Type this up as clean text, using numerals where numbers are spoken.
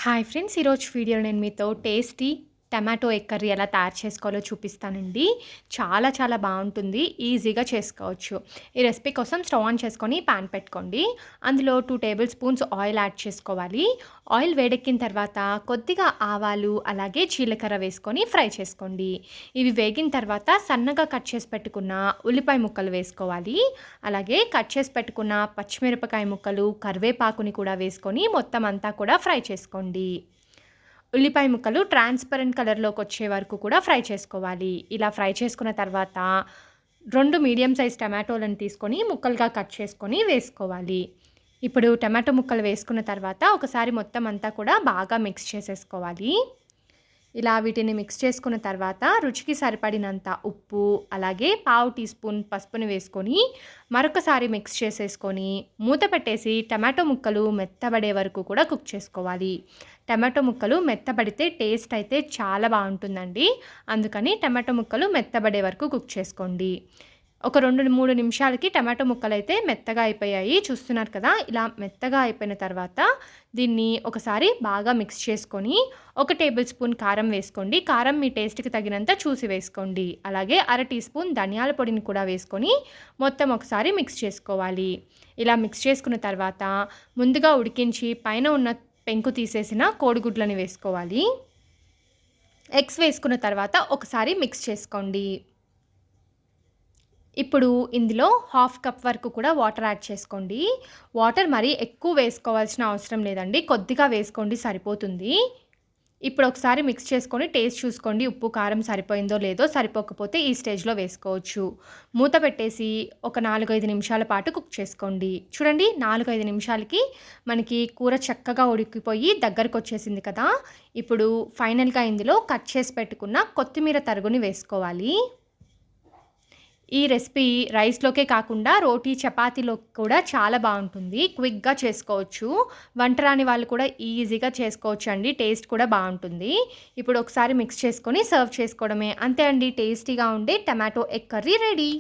Hi friends, ఈరోజు వీడియోలో నేను మీతో టేస్టీ టమాటో ఎగ్ కర్రీ ఎలా తయారు చేసుకోవాలో చూపిస్తానండి. చాలా చాలా బాగుంటుంది, ఈజీగా చేసుకోవచ్చు. ఈ రెసిపీ కోసం స్టవ్ ఆన్ చేసుకొని పాన్ పెట్టుకోండి. అందులో 2 టేబుల్ స్పూన్స్ ఆయిల్ యాడ్ చేసుకోవాలి. ఆయిల్ వేడెక్కిన తర్వాత కొద్దిగా ఆవాలు అలాగే జీలకర్ర వేసుకొని ఫ్రై చేసుకోండి. ఇవి వేగిన తర్వాత సన్నగా కట్ చేసి పెట్టుకున్న ఉల్లిపాయ ముక్కలు వేసుకోవాలి. అలాగే కట్ చేసి పెట్టుకున్న పచ్చిమిరపకాయ ముక్కలు, కరివేపాకుని కూడా వేసుకొని మొత్తం అంతా కూడా ఫ్రై చేసుకోండి. ఉల్లిపాయ ముక్కలు ట్రాన్స్పరెంట్ కలర్లోకి వచ్చే వరకు కూడా ఫ్రై చేసుకోవాలి. ఇలా ఫ్రై చేసుకున్న తర్వాత 2 మీడియం సైజ్ టమాటోలను తీసుకొని ముక్కలుగా కట్ చేసుకొని వేసుకోవాలి. ఇప్పుడు టమాటో ముక్కలు వేసుకున్న తర్వాత ఒకసారి మొత్తం అంతా కూడా బాగా మిక్స్ చేసేసుకోవాలి. ఇలా వీటిని మిక్స్ చేసుకున్న తర్వాత రుచికి సరిపడినంత ఉప్పు అలాగే పావు టీ స్పూన్ పసుపుని వేసుకొని మరొకసారి మిక్స్ చేసేసుకొని మూత పెట్టేసి టమాటో ముక్కలు మెత్తబడే వరకు కూడా కుక్ చేసుకోవాలి. టమాటో ముక్కలు మెత్తబడితే టేస్ట్ అయితే చాలా బాగుంటుందండి. అందుకని టమాటో ముక్కలు మెత్తబడే వరకు కుక్ చేసుకోండి. ఒక 2-3 నిమిషాలకి టమాటో ముక్కలు అయితే మెత్తగా అయిపోయాయి, చూస్తున్నారు కదా. ఇలా మెత్తగా అయిపోయిన తర్వాత దీన్ని ఒకసారి బాగా మిక్స్ చేసుకొని 1 టేబుల్ స్పూన్ కారం వేసుకోండి. కారం మీ టేస్ట్కి తగినంత చూసి వేసుకోండి. అలాగే 1/2 టీ స్పూన్ ధనియాల పొడిని కూడా వేసుకొని మొత్తం ఒకసారి మిక్స్ చేసుకోవాలి. ఇలా మిక్స్ చేసుకున్న తర్వాత ముందుగా ఉడికించి పైన ఉన్న పెంకు తీసేసిన కోడిగుడ్లని వేసుకోవాలి. ఎగ్స్ వేసుకున్న తర్వాత ఒకసారి మిక్స్ చేసుకోండి. ఇప్పుడు ఇందులో 1/2 కప్ వరకు కూడా వాటర్ యాడ్ చేసుకోండి. వాటర్ మరీ ఎక్కువ వేసుకోవాల్సిన అవసరం లేదండి, కొద్దిగా వేసుకోండి సరిపోతుంది. ఇప్పుడు ఒకసారి మిక్స్ చేసుకొని టేస్ట్ చూసుకోండి, ఉప్పు కారం సరిపోయిందో లేదో. సరిపోకపోతే ఈ స్టేజ్లో వేసుకోవచ్చు. మూత పెట్టేసి ఒక 4-5 నిమిషాల పాటు కుక్ చేసుకోండి. చూడండి, 4-5 నిమిషాలకి మనకి కూర చక్కగా ఉడికిపోయి దగ్గరకు వచ్చేసింది కదా. ఇప్పుడు ఫైనల్గా ఇందులో కట్ చేసి పెట్టుకున్న కొత్తిమీర తరుగుని వేసుకోవాలి. ఈ రెసిపీ రైస్లోకే కాకుండా రోటీ చపాతీలో కూడా చాలా బాగుంటుంది. క్విక్గా చేసుకోవచ్చు. వంట రాని వాళ్ళు కూడా ఈజీగా చేసుకోవచ్చు అండి. టేస్ట్ కూడా బాగుంటుంది. ఇప్పుడు ఒకసారి మిక్స్ చేసుకొని సర్వ్ చేసుకోవడమే. అంతే అండి, టేస్టీగా ఉండే టమాటో ఎగ్ కర్రీ రెడీ.